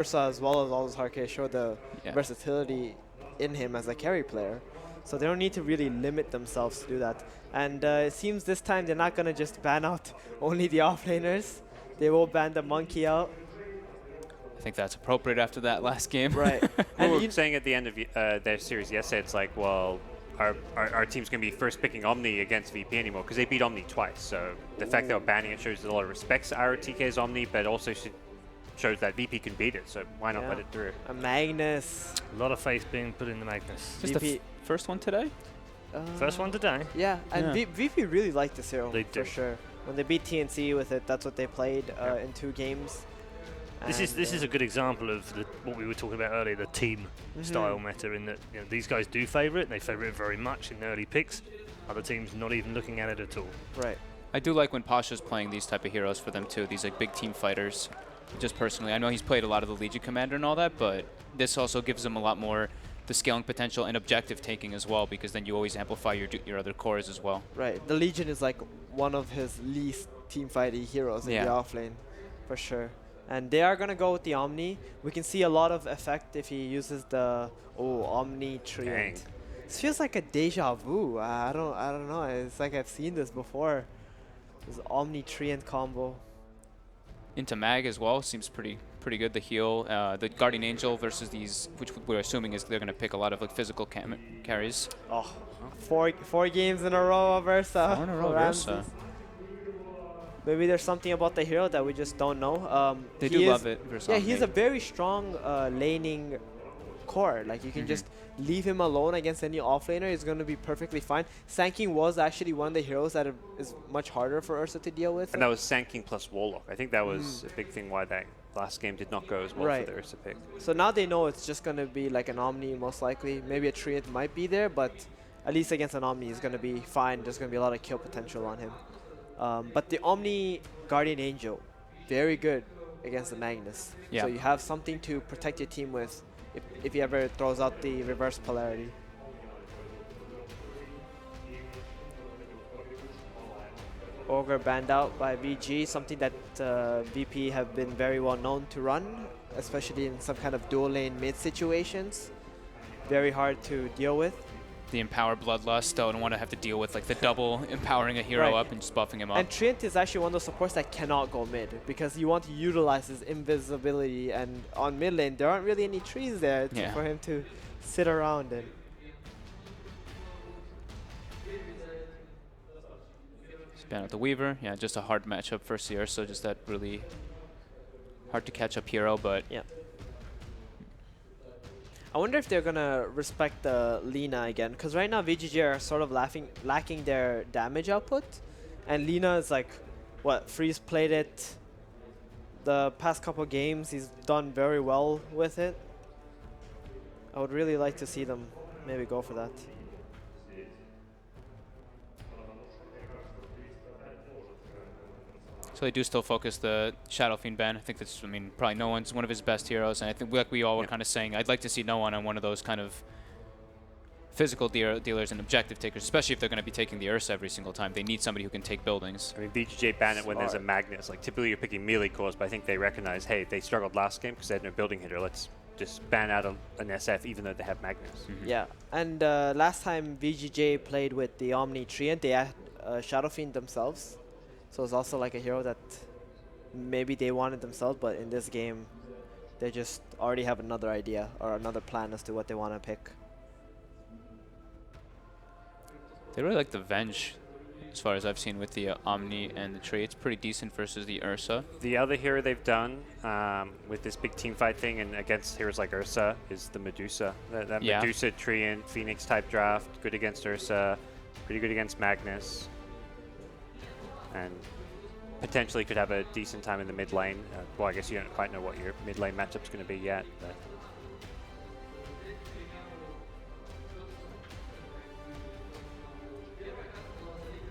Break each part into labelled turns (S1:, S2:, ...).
S1: Ursa as well as Aldous Harke show the versatility in him as a carry player. So they don't need to really limit themselves to do that. And it seems this time they're not going to just ban out only the offlaners. They will ban the monkey out.
S2: I think that's appropriate after that last game.
S1: Right.
S3: And we were saying at the end of their series yesterday, it's like, well, our team's going to be first picking Omni against VP anymore because they beat Omni twice. So the fact that we're banning it shows a lot of respects our TK's Omni, but also shows that VP can beat it. So why not let it through?
S1: A Magnus.
S4: A lot of faith being put in the Magnus.
S2: Just the first one today?
S4: First one today.
S1: Yeah, and VP really liked this hero
S4: for
S1: sure. When they beat TNC with it, that's what they played in 2 games.
S4: This is a good example of what we were talking about earlier, the team style meta, in that these guys do favour it, and they favour it very much in the early picks. Other teams not even looking at it at all.
S1: Right.
S2: I do like when Pasha's playing these type of heroes for them too, these like big team fighters. Just personally, I know he's played a lot of the Legion Commander and all that, but this also gives him a lot more the scaling potential and objective taking as well, because then you always amplify your other cores as well.
S1: Right. The Legion is like one of his least team fighty heroes in the offlane, for sure. And they are gonna go with the Omni. We can see a lot of effect if he uses the Omni Treant. This feels like a deja vu. I don't know. It's like I've seen this before. This Omni Treant combo.
S2: Into Mag as well seems pretty good. The heal, the Guardian Angel versus these, which we're assuming is they're gonna pick a lot of like physical carries.
S1: Oh, four games in a row of Ursa.
S2: 4 in a row of Ursa.
S1: Maybe there's something about the hero that we just don't know.
S2: They do love it.
S1: Yeah, he's a very strong laning core. Like you can just leave him alone against any offlaner. He's going to be perfectly fine. Sanking was actually one of the heroes that is much harder for Ursa to deal with.
S3: And that was Sanking plus Warlock. I think that was a big thing why that last game did not go as well for the Ursa pick.
S1: So now they know it's just going to be like an Omni most likely. Maybe a Treant might be there, but at least against an Omni he's going to be fine. There's going to be a lot of kill potential on him. But the Omni Guardian Angel, very good against the Magnus. So you have something to protect your team with if he ever throws out the reverse polarity. Ogre banned out by VG, something that VP have been very well known to run, especially in some kind of dual lane mid situations. Very hard to deal with.
S2: The Empower Bloodlust, don't want to have to deal with like the double empowering a hero up and just buffing him up.
S1: And Treant is actually one of those supports that cannot go mid because you want to utilize his invisibility, and on mid lane there aren't really any trees there for him to sit around in.
S2: Ban out the Weaver, just a hard matchup for Ursa, just that really hard to catch up hero, but
S1: I wonder if they're gonna respect the Lina again, because right now VGJ are sort of lacking their damage output, and Lina is like, what, Freeze played it the past couple games, he's done very well with it. I would really like to see them maybe go for that.
S2: So they do still focus the Shadow Fiend ban. I think that's, probably no one's one of his best heroes, and I think like we all were kind of saying, I'd like to see no one on one of those kind of physical dealers and objective takers, especially if they're going to be taking the Ursa every single time. They need somebody who can take buildings.
S3: I mean, BGJ ban it when there's a Magnus. Like typically you're picking melee cores, but I think they recognize, hey, they struggled last game because they had no building hitter. Let's just ban out an SF even though they have Magnus.
S1: Yeah, and last time VGJ played with the Omni Treant, they had Shadow Fiend themselves. So it's also like a hero that maybe they wanted themselves, but in this game, they just already have another idea or another plan as to what they want to pick.
S2: They really like the Venge, as far as I've seen with the Omni and the Tree. It's pretty decent versus the Ursa.
S3: The other hero they've done with this big team fight thing and against heroes like Ursa is the Medusa. That Medusa, Treant, Phoenix type draft, good against Ursa, pretty good against Magnus. And potentially could have a decent time in the mid lane. Well, I guess you don't quite know what your mid lane matchup's going to be yet. But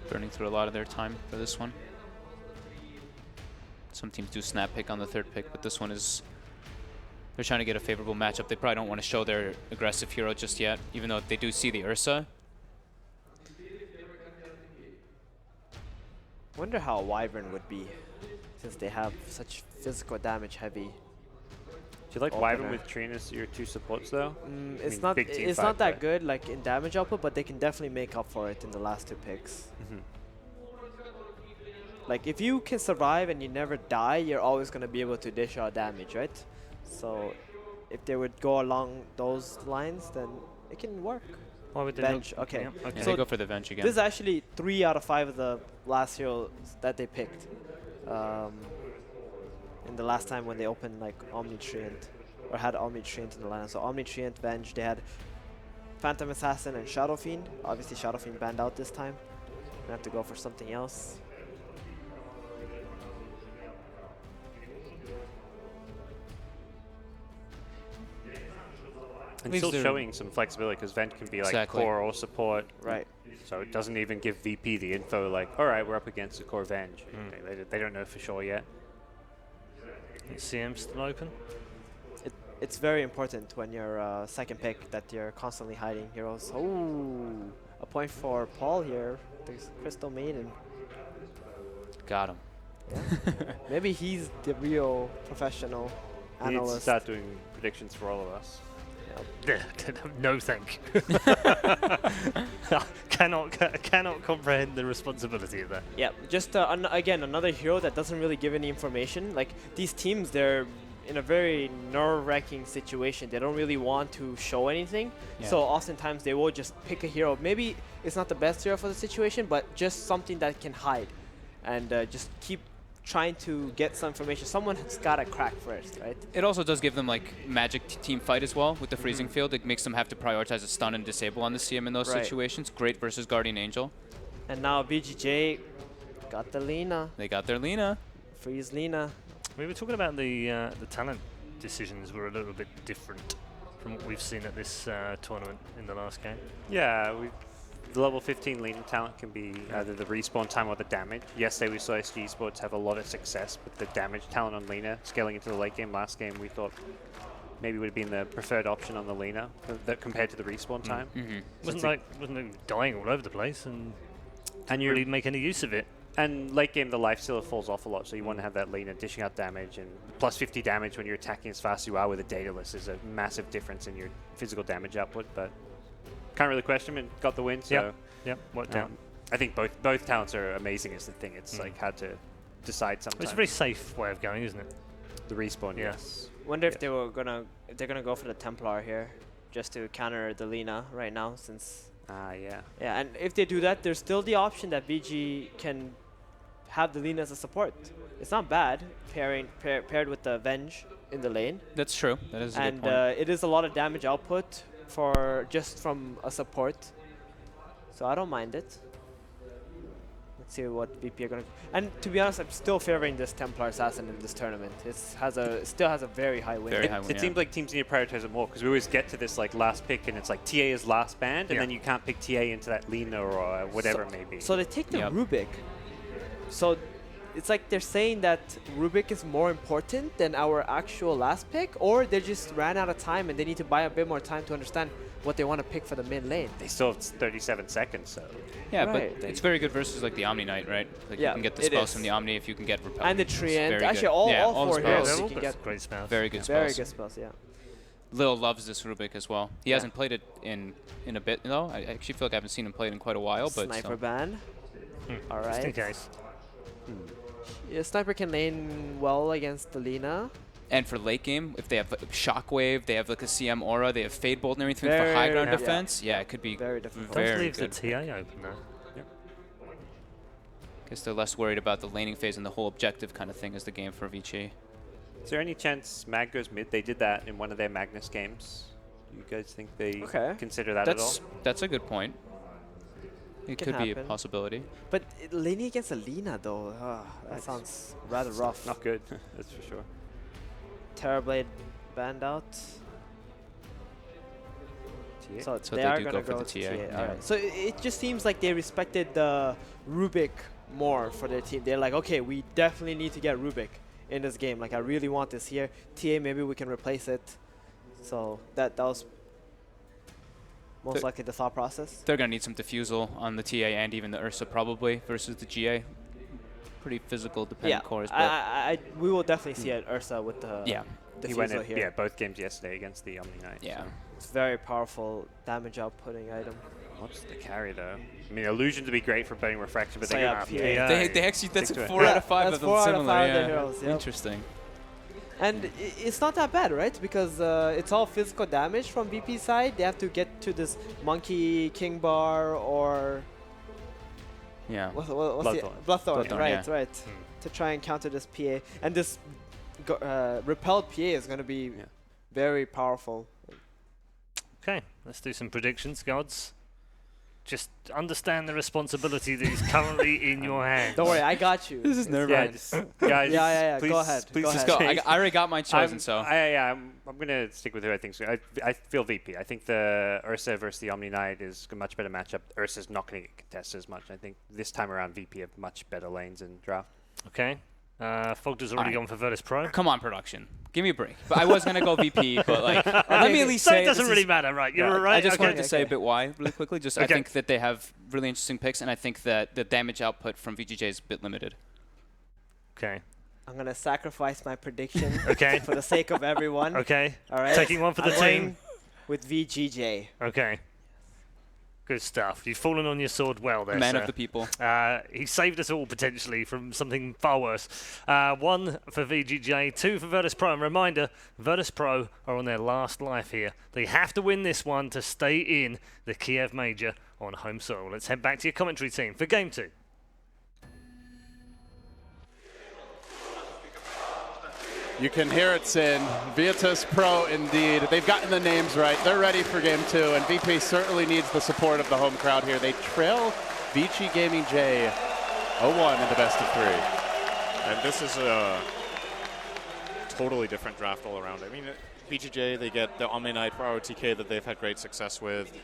S2: burning through a lot of their time for this one. Some teams do snap pick on the third pick, but this one is, they're trying to get a favorable matchup. They probably don't want to show their aggressive hero just yet, even though they do see the Ursa.
S1: Wonder how Wyvern would be, since they have such physical damage heavy
S3: Do you like Wyvern with Trine as your 2 supports though?
S1: It's not that good like in damage output, but they can definitely make up for it in the last 2 picks. Like if you can survive and you never die, you're always gonna be able to dish out damage, right? So if they would go along those lines, then it can work.
S4: Why would they
S1: Venge,
S4: not?
S1: okay.
S4: Yeah, okay.
S2: Yeah, so they go for the Venge again.
S1: This is actually 3 out of 5 of the last heroes that they picked. In the last time when they opened like Omnitrient, or had Omnitrient in the lineup. So Omnitrient, Venge, they had Phantom Assassin and Shadow Fiend. Obviously Shadow Fiend banned out this time. Gonna have to go for something else.
S3: And still showing some flexibility because Venge can be like core or support.
S1: Right.
S3: So it doesn't even give VP the info like, all right, we're up against a core Venge. They don't know for sure yet.
S4: Is CM still open?
S1: It's very important when you're second pick that you're constantly hiding heroes. Oh, a point for Paul here. There's Crystal Maiden.
S2: Got him.
S1: Yeah. Maybe he's the real professional analyst.
S3: He needs to start doing predictions for all of us.
S4: No, thank you. cannot comprehend the responsibility of that.
S1: Yeah, just again another hero that doesn't really give any information. Like these teams, they're in a very nerve-wracking situation. They don't really want to show anything, so oftentimes they will just pick a hero. Maybe it's not the best hero for the situation, but just something that can hide, and just keep trying to get some information. Someone's got to crack first, right?
S2: It also does give them like magic team fight as well with the freezing field. It makes them have to prioritize a stun and disable on the CM in those situations. Great versus Guardian Angel.
S1: And now BGJ got the Lina.
S2: They got their Lina.
S1: Freeze Lina.
S4: We were talking about the talent decisions were a little bit different from what we've seen at this tournament in the last game.
S3: Yeah, the level 15 leading talent can be either the respawn time or the damage. Yesterday we saw eSports have a lot of success with the damage talent on Lina. Scaling into the late game last game, we thought maybe would have been the preferred option on the Lina compared to the respawn time.
S4: Wasn't it dying all over the place and didn't really make any use of it.
S3: And late game, the life stealer falls off a lot, so you want to have that Lina dishing out damage, and plus 50 damage when you're attacking as fast as you are with a dataless is a massive difference in your physical damage output, but can't really question him and got the win, so
S4: worked out.
S3: I think both talents are amazing is the thing. It's like hard to decide sometimes.
S4: It's a very safe way of going, isn't it?
S3: The respawn, yes.
S1: Wonder if they're gonna go for the Templar here, just to counter the Lina right now, since yeah, and if they do that, there's still the option that VG can have the Lina as a support. It's not bad paired with the Venge in the lane.
S2: That's true. That is a good point.
S1: And it is a lot of damage output for just from a support, so I don't mind it. Let's see what VP are gonna. And to be honest, I'm still favoring this Templar Assassin in this tournament. It still has a very high win.
S3: It seems like teams need to prioritize it more because we always get to this like last pick and it's like TA is last band, and then you can't pick TA into that Lina or whatever it may be.
S1: So they take the Rubik. So it's like they're saying that Rubik is more important than our actual last pick, or they just ran out of time and they need to buy a bit more time to understand what they want to pick for the mid lane.
S3: They still have 37 seconds, so.
S2: Yeah, but it's very good versus like the Omni Knight, right? Like you can get the spells from the Omni if you can get Repel.
S1: And the Treant. Actually, all four heroes you can get
S4: great spells.
S2: Very good spells.
S1: Very good spells, yeah.
S2: Lil loves this Rubik as well. He hasn't played it in a bit, though. I actually feel like I haven't seen him play it in quite a while. But
S1: Sniper ban. All right.
S4: Just in case.
S1: Yeah, Sniper can lane well against the Lina.
S2: And for late game, if they have Shockwave, they have like a CM Aura, they have Fade Bolt and everything for high ground defense. Yeah, it could be
S1: very difficult.
S4: Don't leave the TA open though.
S2: Guess they're less worried about the laning phase and the whole objective kind of thing as the game for Vici.
S3: Is there any chance Mag goes mid? They did that in one of their Magnus games. You guys think they consider that at all?
S2: That's a good point. It could be a possibility.
S1: But laning against a Lina though, that sounds rather rough.
S3: Not good, that's for sure.
S1: Terrorblade banned out.
S2: So
S1: they are going to go for the TA. Yeah. Alright. So it just seems like they respected the Rubik more for their team. They're like, okay, we definitely need to get Rubik in this game. Like, I really want this here. TA, maybe we can replace it. So that was most likely the thought process.
S2: They're going to need some diffusal on the TA and even the Ursa probably versus the GA. Pretty physical dependent cores.
S1: But we will definitely see it Ursa with the
S3: he went in, yeah, both games yesterday against the Omni Knight.
S2: Yeah.
S3: So.
S1: It's very powerful damage outputting item.
S3: What's the carry though? I mean, Illusion to be great for burning Refraction, but
S1: So
S3: they
S1: yeah,
S3: got
S1: PA.
S2: They actually, that's 4
S1: Yeah,
S2: out of 5
S1: that's
S2: of them
S1: 4 out of
S2: similar.
S1: 5 of the
S2: Yeah.
S1: heroes, yep.
S2: Interesting.
S1: And it's not that bad, right? Because it's all physical damage from VP's side. They have to get to this Monkey King Bar or
S2: Yeah.
S1: what's
S3: Bloodthorn.
S1: Bloodthorn, right,
S2: yeah.
S1: right. To try and counter this PA. And this repelled PA is going to be very powerful.
S4: Okay, let's do some predictions, gods. Just understand the responsibility that is currently in your hands.
S1: Don't worry, I got you.
S2: This is nerve
S3: Yeah,
S2: wracking.
S3: just, guys,
S1: Yeah,
S3: please,
S1: go ahead.
S3: Please
S1: Go
S3: just
S1: ahead.
S2: Go. I already got mine chosen, so.
S3: I'm going to stick with who I think. So I feel VP. I think the Ursa versus the Omni Knight is a much better matchup. Ursa's not going to get contested as much. I think this time around VP have much better lanes in draft.
S4: Okay. Fogder's already gone for Virtus Pro.
S2: Come on, production. Give me a break. But I was going to go VP, but like, let me at least say
S4: it doesn't really matter, right? You're right.
S2: I just wanted to
S1: okay.
S2: say a bit why, really quickly. Just I think that they have really interesting picks, and I think that the damage output from VGJ is a bit limited.
S4: Okay.
S1: I'm going to sacrifice my prediction
S4: Okay.
S1: for the sake of everyone.
S4: Okay.
S1: All right.
S4: Taking one for the
S1: I'm
S4: team.
S1: going with VGJ.
S4: Okay. Good stuff. You've fallen on your sword well there,
S2: Man
S4: sir.
S2: of the people.
S4: He saved us all potentially from something far worse. 1 for VGJ, 2 for Virtus Pro. And reminder, Virtus Pro are on their last life here. They have to win this one to stay in the Kiev Major on home soil. Let's head back to your commentary team for Game 2.
S5: You can hear it, Sin. Virtus Pro, indeed. They've gotten the names right. They're ready for Game 2, and VP certainly needs the support of the home crowd here. They trail Vici Gaming J 0-1 in the best of 3.
S6: And this is a totally different draft all around. I mean, VGJ, they get the Omni Knight for ROTK that they've had great success with.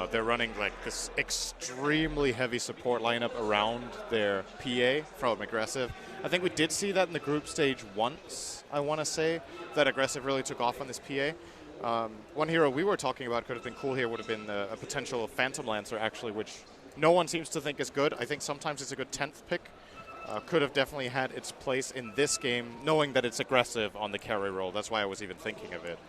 S6: They're running like this extremely heavy support lineup around their PA from Aggressive. I think we did see that in the group stage once, I want to say, that Aggressive really took off on this PA. One hero we were talking about could have been cool here would have been a potential Phantom Lancer, actually, which no one seems to think is good. I think sometimes it's a good 10th pick. Could have definitely had its place in this game, knowing that it's aggressive on the carry role. That's why I was even thinking of it.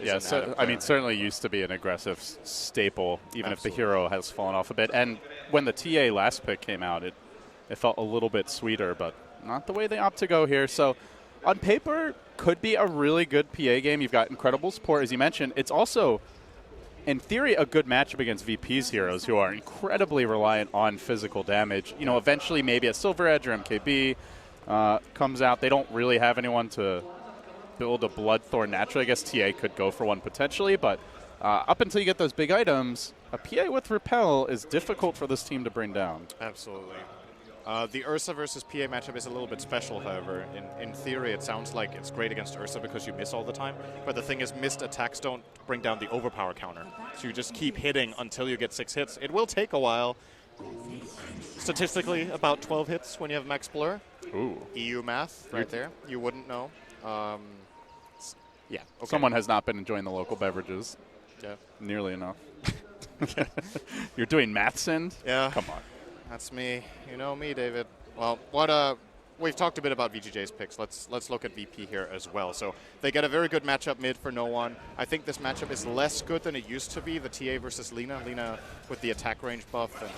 S5: Yeah, so, I mean, certainly used to be an aggressive staple, even if the hero has fallen off a bit. And when the TA last pick came out, it felt a little bit sweeter, but not the way they opt to go here. So on paper, could be a really good PA game. You've got incredible support, as you mentioned. It's also, in theory, a good matchup against VP's heroes, who are incredibly reliant on physical damage. You know, eventually maybe a Silver Edge or MKB comes out. They don't really have anyone to build a Bloodthorn naturally. I guess TA could go for one potentially, but up until you get those big items, a PA with Repel is difficult for this team to bring down.
S6: Absolutely. The Ursa versus PA matchup is a little bit special, however. In theory, it sounds like it's great against Ursa because you miss all the time. But the thing is, missed attacks don't bring down the overpower counter. So you just keep hitting until you get 6 hits. It will take a while. Statistically, about 12 hits when you have max blur.
S5: Ooh.
S6: EU math right there. You wouldn't know. Yeah. Okay.
S5: Someone has not been enjoying the local beverages.
S6: Yeah.
S5: Nearly enough. You're doing math, Sind?
S6: Yeah.
S5: Come on.
S6: That's me. You know me, David. Well, we've talked a bit about VGJ's picks. Let's look at VP here as well. So they get a very good matchup mid for no one. I think this matchup is less good than it used to be. The TA versus Lina. Lina with the attack range buff and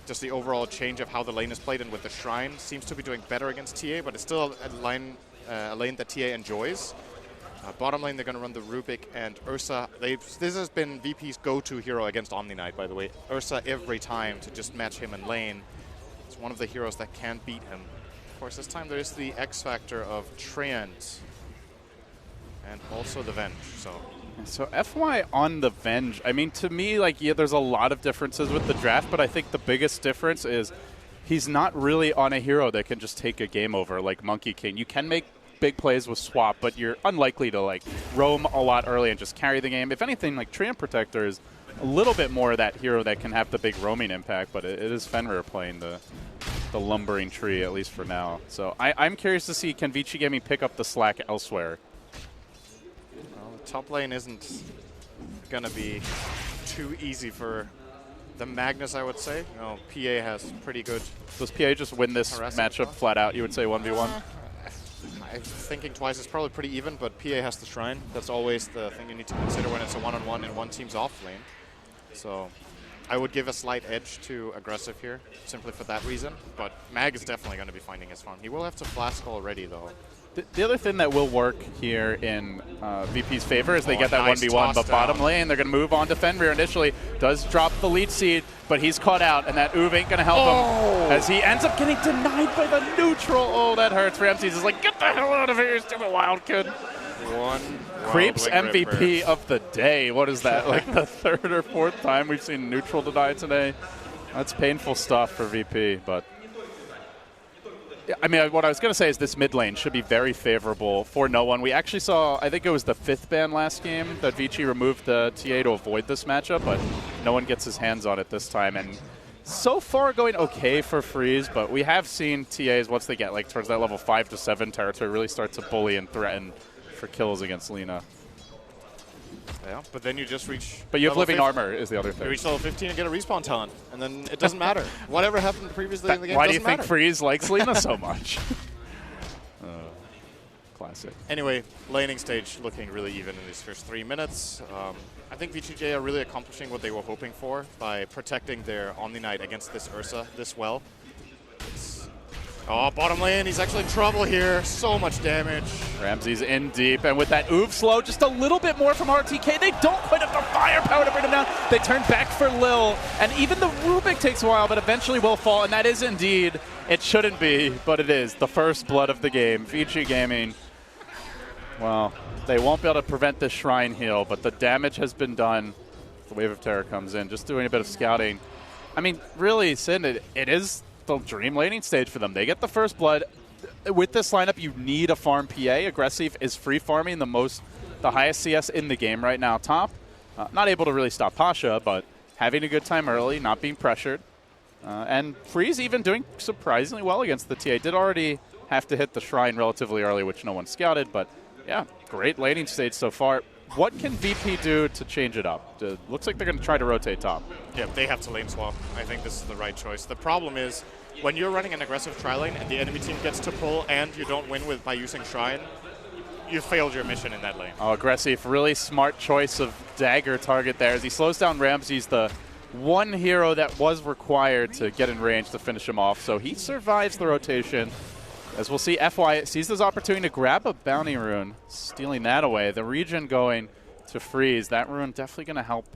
S6: just the overall change of how the lane is played, and with the Shrine seems to be doing better against TA, but it's still a lane that TA enjoys. Bottom lane, they're going to run the Rubik and Ursa. This has been VP's go-to hero against Omni Knight, by the way. Ursa every time to just match him in lane. It's one of the heroes that can beat him. Of course, this time there is the X factor of Treant and also the Venge.
S5: So FY on the Venge, I mean, to me, like, yeah, there's a lot of differences with the draft, but I think the biggest difference is he's not really on a hero that can just take a game over like Monkey King. You can make big plays with swap, but you're unlikely to like roam a lot early and just carry the game. If anything, like Treant Protector is a little bit more of that hero that can have the big roaming impact, but it is Fenrir playing the lumbering tree, at least for now. So I'm curious to see, can Vici Gaming pick up the slack elsewhere?
S6: Well, the top lane isn't going to be too easy for the Magnus, I would say. No, PA has pretty good.
S5: Does PA just win this matchup flat out, you would say 1v1?
S6: I'm thinking twice. It's probably pretty even, but PA has the Shrine. That's always the thing you need to consider when it's a one-on-one and one team's off lane. So I would give a slight edge to aggressive here, simply for that reason. But Mag is definitely going to be finding his farm. He will have to flask already, though.
S5: The other thing that will work here in VP's favor is they get that 1v1, but bottom lane, they're going to move on to Fenrir initially. Does drop the leech seed, but he's caught out, and that Uv ain't going to help him as he ends up getting denied by the neutral. Oh, that hurts. Ramses is like, get the hell out of here, stupid wild kid. Creeps MVP of the day. What is that, like the third or fourth time we've seen neutral to die today? That's painful stuff for VP, but I mean, what I was going to say is this mid lane should be very favorable for no one. We actually saw, I think it was the 5th ban last game that Vici removed the TA to avoid this matchup, but no one gets his hands on it this time. And so far going okay for Freeze, but we have seen TAs, once they get like towards that level 5 to 7 territory, really start to bully and threaten for kills against Lina.
S6: Yeah, but then you just reach.
S5: But you have living armor is the other thing.
S6: You reach level 15 and get a respawn talent, and then it doesn't matter. Whatever happened previously in the game
S5: Why
S6: doesn't
S5: do you think
S6: matter.
S5: Freeze likes Lina so much? Classic.
S6: Anyway, laning stage looking really even in these first 3 minutes. I think Vici J are really accomplishing what they were hoping for by protecting their Omni Knight against this Ursa this well. Oh, bottom lane, he's actually in trouble here. So much damage.
S5: Ramsey's in deep, and with that Oof slow, just a little bit more from RTK. They don't quite have the firepower to bring him down. They turn back for Lil, and even the Rubik takes a while, but eventually will fall, and that is indeed, it shouldn't be, but it is, the first blood of the game. Vici Gaming, well, they won't be able to prevent this Shrine heal, but the damage has been done. The Wave of Terror comes in, just doing a bit of scouting. I mean, really, Sin, it is the dream laning stage for them. They get the first blood. With this lineup, you need a farm PA. Aggressive is free farming the highest CS in the game right now. Top, not able to really stop Pasha, but having a good time early, not being pressured. And Freeze even doing surprisingly well against the TA. Did already have to hit the Shrine relatively early, which no one scouted, but yeah, great laning stage so far. What can VP do to change it up? Looks like they're going to try to rotate top.
S6: Yeah, they have to lane swap. I think this is the right choice. The problem is, when you're running an aggressive tri-lane and the enemy team gets to pull and you don't win by using Shrine, you failed your mission in that lane.
S5: Oh, aggressive. Really smart choice of dagger target there. As he slows down Ramses, the one hero that was required to get in range to finish him off. So he survives the rotation. As we'll see, FY sees this opportunity to grab a bounty rune, stealing that away. The regen going to Freeze. That rune definitely going to help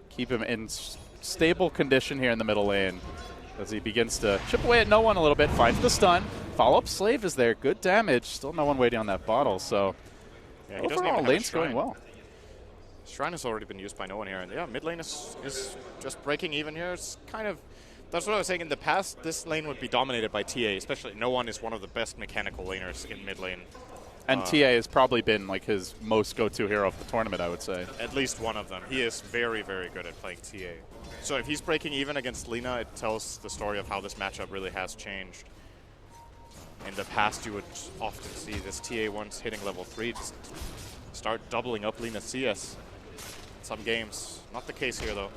S5: keep him in stable condition here in the middle lane as he begins to chip away at no one a little bit. Finds the stun. Follow-up Slave is there. Good damage. Still no one waiting on that bottle. So
S6: yeah,
S5: overall, lane's going well.
S6: Shrine has already been used by no one here. And yeah, mid lane is just breaking even here. It's kind of... That's what I was saying. In the past, this lane would be dominated by TA, especially no one is one of the best mechanical laners in mid lane.
S5: And TA has probably been like his most go-to hero of the tournament, I would say.
S6: At least one of them. He is very, very good at playing TA. So if he's breaking even against Lina, it tells the story of how this matchup really has changed. In the past, you would often see this TA once hitting level 3 just start doubling up Lina's CS. Some games. Not the case here, though.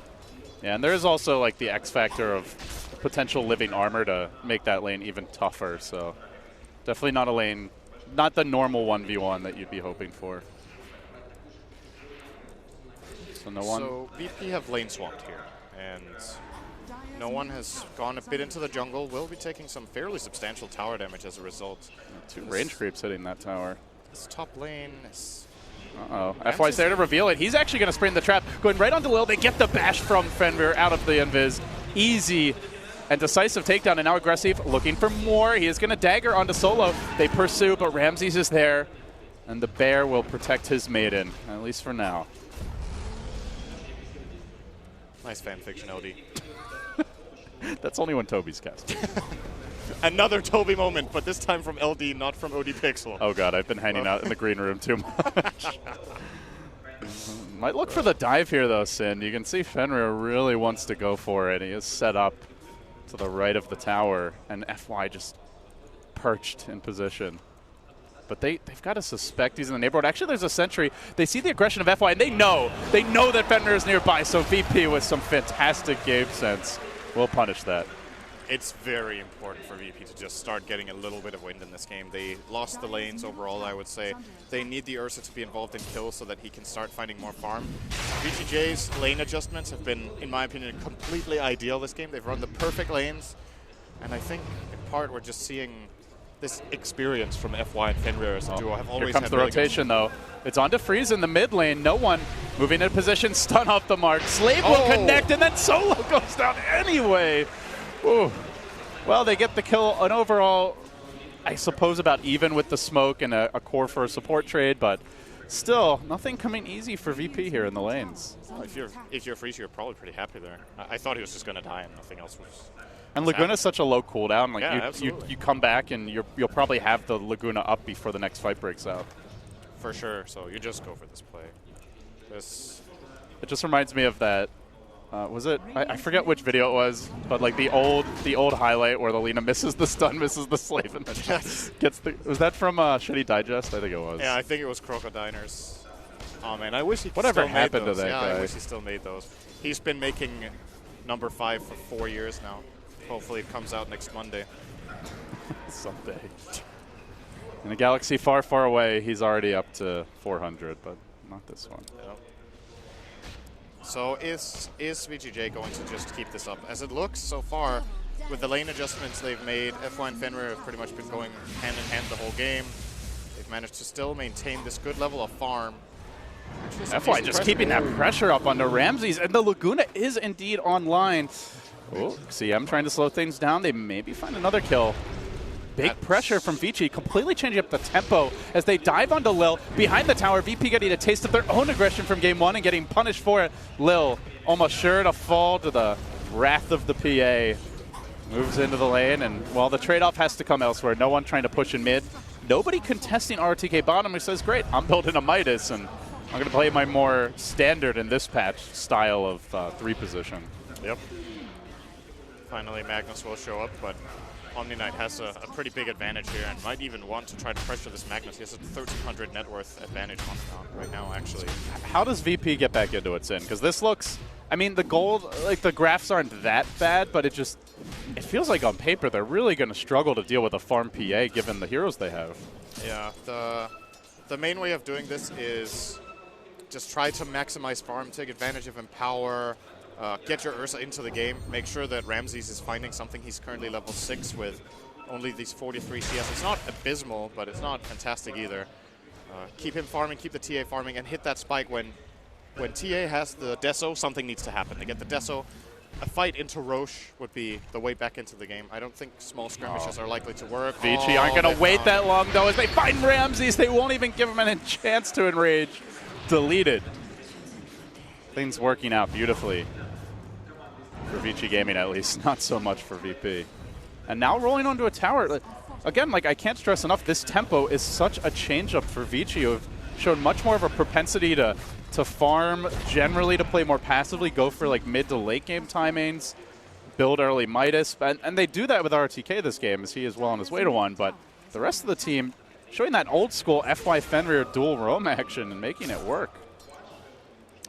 S5: Yeah, and there is also like the X factor of potential living armor to make that lane even tougher. So definitely not a lane, not the normal 1v1 that you'd be hoping for. So no one.
S6: So VP have lane swapped here, and no one has gone a bit into the jungle. Will be taking some fairly substantial tower damage as a result.
S5: 2 range creeps hitting that tower.
S6: This top lane is...
S5: Uh-oh. FY's there to reveal it. He's actually going to spring the trap. Going right onto Lil. They get the bash from Fenrir out of the invis. Easy and decisive takedown. And now aggressive, looking for more. He is going to dagger onto Solo. They pursue, but Ramses is there. And the bear will protect his maiden, at least for now.
S6: Nice fanfiction, LD.
S5: That's only when Toby's cast.
S6: Another Toby moment, but this time from LD, not from OD Pixel.
S5: Oh god, I've been hanging out in the green room too much. Might look for the dive here though, Sin. You can see Fenrir really wants to go for it. He is set up to the right of the tower, and FY just perched in position. But they've got to suspect he's in the neighborhood. Actually, there's a sentry. They see the aggression of FY, and they know that Fenrir is nearby, so VP with some fantastic game sense will punish that.
S6: It's very important for VP to just start getting a little bit of wind in this game. They lost the lanes overall, I would say. They need the Ursa to be involved in kills so that he can start finding more farm. VGJ's lane adjustments have been, in my opinion, completely ideal this game. They've run the perfect lanes, and I think in part we're just seeing this experience from FY and Fenrir as a duo have always
S5: Here comes the rotation, though. It's on to Freeze in the mid lane. No one moving in position, stun off the mark. Slave will connect, and then Solo goes down anyway. Ooh. Well, they get the kill, an overall, I suppose, about even with the smoke and a core for a support trade, but still, nothing coming easy for VP here in the lanes.
S6: Well, if you're Freeze, you're probably pretty happy there. I thought he was just going to die and nothing else was.
S5: And Laguna's such a low cooldown. Like
S6: yeah,
S5: you come back and you'll probably have the Laguna up before the next fight breaks out.
S6: For sure. So you just go for this play.
S5: It just reminds me of that. Was it? I forget which video it was, but like the old highlight where the Lina misses the stun, misses the slave, and then gets the. Was that from Shitty Digest? I think it was.
S6: Yeah, I think it was Crocodiners. Oh man, I wish he
S5: whatever
S6: still
S5: happened
S6: made
S5: to
S6: those.
S5: that
S6: yeah,
S5: guy.
S6: I wish he still made those. He's been making number 5 for 4 years now. Hopefully it comes out next Monday.
S5: Someday. In a galaxy far, far away, he's already up to 400, but not this one.
S6: Yeah. So is VGJ going to just keep this up? As it looks so far, with the lane adjustments they've made, FY and Fenrir have pretty much been going hand in hand the whole game. They've managed to still maintain this good level of farm.
S5: FY just keeping that pressure up onto Ramses, and the Laguna is indeed online. Oh, CM trying to slow things down. They maybe find another kill. Big pressure from Vici, completely changing up the tempo as they dive onto Lil. Behind the tower, VP getting a taste of their own aggression from game 1 and getting punished for it. Lil almost sure to fall to the wrath of the PA. Moves into the lane, and well, the trade-off has to come elsewhere. No one trying to push in mid. Nobody contesting RTK bottom, who says, great, I'm building a Midas, and I'm going to play my more standard in this patch style of 3 position.
S6: Yep. Finally, Magnus will show up, but Omni Knight has a pretty big advantage here and might even want to try to pressure this Magnus. He has a 1,300 net worth advantage on right now, actually.
S5: How does VP get back into its in? Because this looks, I mean, the gold, like the graphs aren't that bad, but it feels like on paper they're really going to struggle to deal with a farm PA given the heroes they have.
S6: Yeah, the main way of doing this is just try to maximize farm, take advantage of Empower, get your Ursa into the game, make sure that Ramses is finding something. He's currently level 6 with only these 43 CS. It's not abysmal, but it's not fantastic either. Keep him farming, keep the TA farming, and hit that spike when TA has the Deso, something needs to happen. They get the Deso. A fight into Roche would be the way back into the game. I don't think small skirmishes are likely to work.
S5: Vici aren't going to wait that long, though, as they find Ramses. They won't even give him a chance to enrage. Deleted. Things working out beautifully. For Vici Gaming, at least. Not so much for VP. And now rolling onto a tower. Again, like I can't stress enough, this tempo is such a change-up for Vici, who have shown much more of a propensity to farm, generally to play more passively, go for like mid to late game timings, build early Midas. And they do that with RTK this game, as he is well on his way to one. But the rest of the team showing that old school FY Fenrir dual roam action and making it work.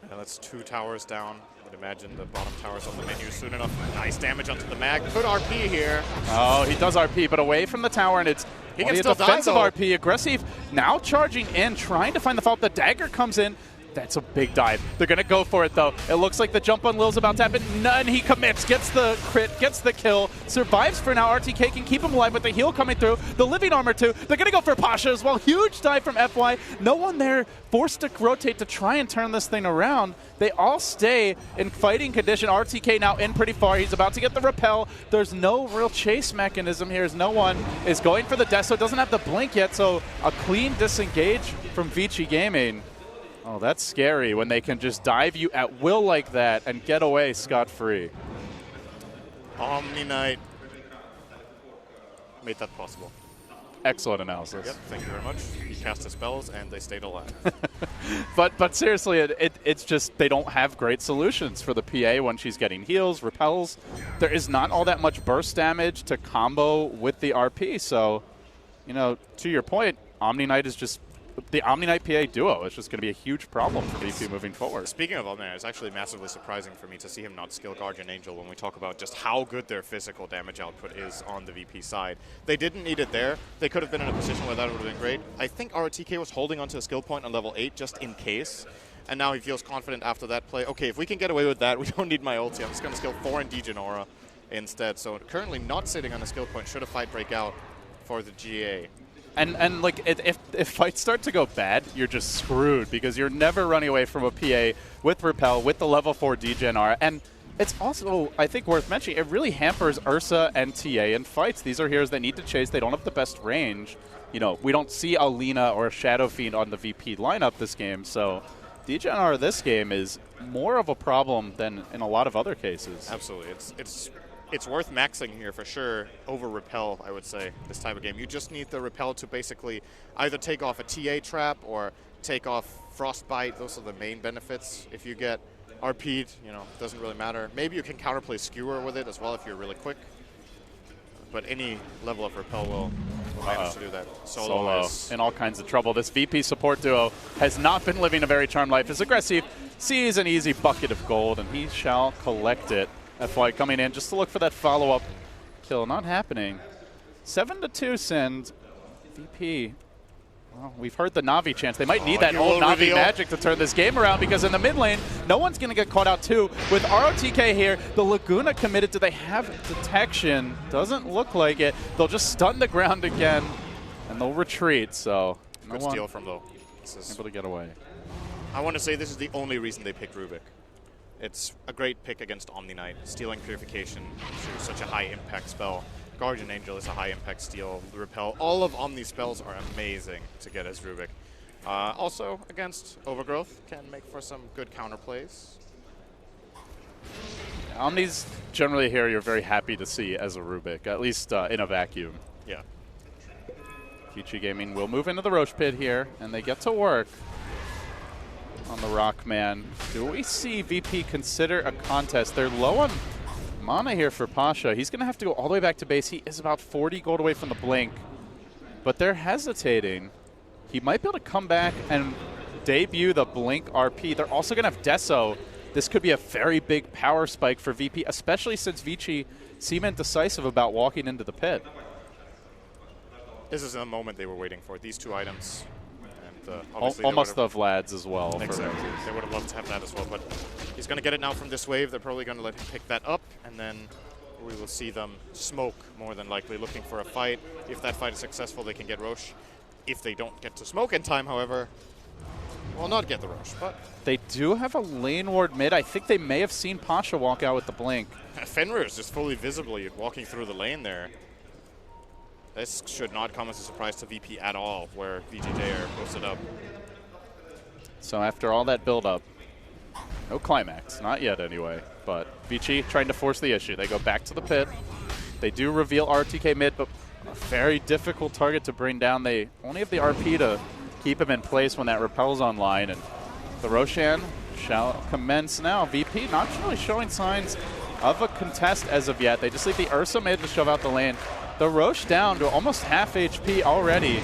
S6: Yeah, that's 2 towers down. I would imagine the bottom tower's on the menu soon enough. Nice damage onto the mag. Good RP here.
S5: Oh, he does RP, but away from the tower, and it's
S6: he
S5: only
S6: can
S5: a
S6: still
S5: defensive
S6: die,
S5: RP. Aggressive, now charging in, trying to find the fault. The dagger comes in. That's a big dive. They're going to go for it, though. It looks like the jump on Lil's about to happen. None. He commits, gets the crit, gets the kill, survives for now. RTK can keep him alive with the heal coming through. The living armor, too. They're going to go for Pasha as well. Huge dive from FY. No one there forced to rotate to try and turn this thing around. They all stay in fighting condition. RTK now in pretty far. He's about to get the repel. There's no real chase mechanism here as no one is going for the Deso. Doesn't have the blink yet, so a clean disengage from Vici Gaming. Oh, that's scary when they can just dive you at will like that and get away scot-free.
S6: Omni Knight made that possible.
S5: Excellent analysis.
S6: Yep, thank you very much. He cast his spells and they stayed alive.
S5: But seriously, it's just they don't have great solutions for the PA when she's getting heals, repels. There is not all that much burst damage to combo with the RP. So, you know, to your point, Omni Knight is just the Omni Knight PA duo is just going to be a huge problem for VP moving forward.
S6: Speaking of Omni Knight, it's actually massively surprising for me to see him not skill Guardian Angel when we talk about just how good their physical damage output is on the VP side. They didn't need it there. They could have been in a position where that would have been great. I think RTK was holding onto a skill point on level 8 just in case. And now he feels confident after that play. Okay, if we can get away with that, we don't need my ulti. I'm just going to skill 4 and Degenora instead. So currently not sitting on a skill point should a fight break out for the GA.
S5: And like, if fights start to go bad, you're just screwed because you're never running away from a PA with Repel, with the level 4 Degenar. And it's also, I think, worth mentioning, it really hampers Ursa and TA in fights. These are heroes that need to chase. They don't have the best range. You know, we don't see Alina or Shadow Fiend on the VP lineup this game, so Degenar this game is more of a problem than in a lot of other cases.
S6: Absolutely. It's worth maxing here for sure over Repel, I would say, this type of game. You just need the Repel to basically either take off a TA trap or take off Frostbite. Those are the main benefits. If you get RP'd, you know, doesn't really matter. Maybe you can counterplay Skewer with it as well if you're really quick. But any level of Repel will manage to do that.
S5: Solo in all kinds of trouble. This VP support duo has not been living a very charmed life. Is aggressive, sees an easy bucket of gold, and he shall collect it. FY coming in just to look for that follow-up kill. Not happening. 7-2 send. VP. Well, we've heard the Na'Vi chants. They might need that old Na'Vi magic to turn this game around because in the mid lane, no one's going to get caught out too. With ROTK here, the Laguna committed. Do they have detection? Doesn't look like it. They'll just stun the ground again, and they'll retreat. So
S6: good steal from low.
S5: Able to get away.
S6: I want to say this is the only reason they picked Rubik. It's a great pick against Omni Knight. Stealing Purification through such a high impact spell. Guardian Angel is a high impact steal. The Repel, all of Omni's spells are amazing to get as Rubik. Also against Overgrowth, can make for some good counterplays.
S5: Omni's generally a hero you're very happy to see as a Rubik, at least in a vacuum.
S6: Yeah.
S5: Vici Gaming will move into the Roche pit here, and they get to work on the Rockman. Do we see VP consider a contest? They're low on mana here for Pasha. He's going to have to go all the way back to base. He is about 40 gold away from the blink, but they're hesitating. He might be able to come back and debut the blink RP. They're also going to have Deso. This could be a very big power spike for VP, especially since Vici seemed indecisive about walking into the pit.
S6: This is the moment they were waiting for. These two items.
S5: Almost the Vlads as well.
S6: Exactly. They would have loved to have that as well, but he's going to get it now from this wave. They're probably going to let him pick that up, and then we will see them smoke more than likely, looking for a fight. If that fight is successful, they can get Roche. If they don't get to smoke in time, however, will not get the Roche. But
S5: they do have a lane ward mid. I think they may have seen Pasha walk out with the blink.
S6: Fenrir is just fully visible walking through the lane there. This should not come as a surprise to VP at all, where VGJ are posted up.
S5: So after all that build-up, no climax, not yet anyway, but Vici trying to force the issue. They go back to the pit. They do reveal RTK mid, but a very difficult target to bring down. They only have the RP to keep him in place when that repel's online, and the Roshan shall commence now. VP not really showing signs of a contest as of yet. They just leave the Ursa mid to shove out the lane. The Roche down to almost half HP already.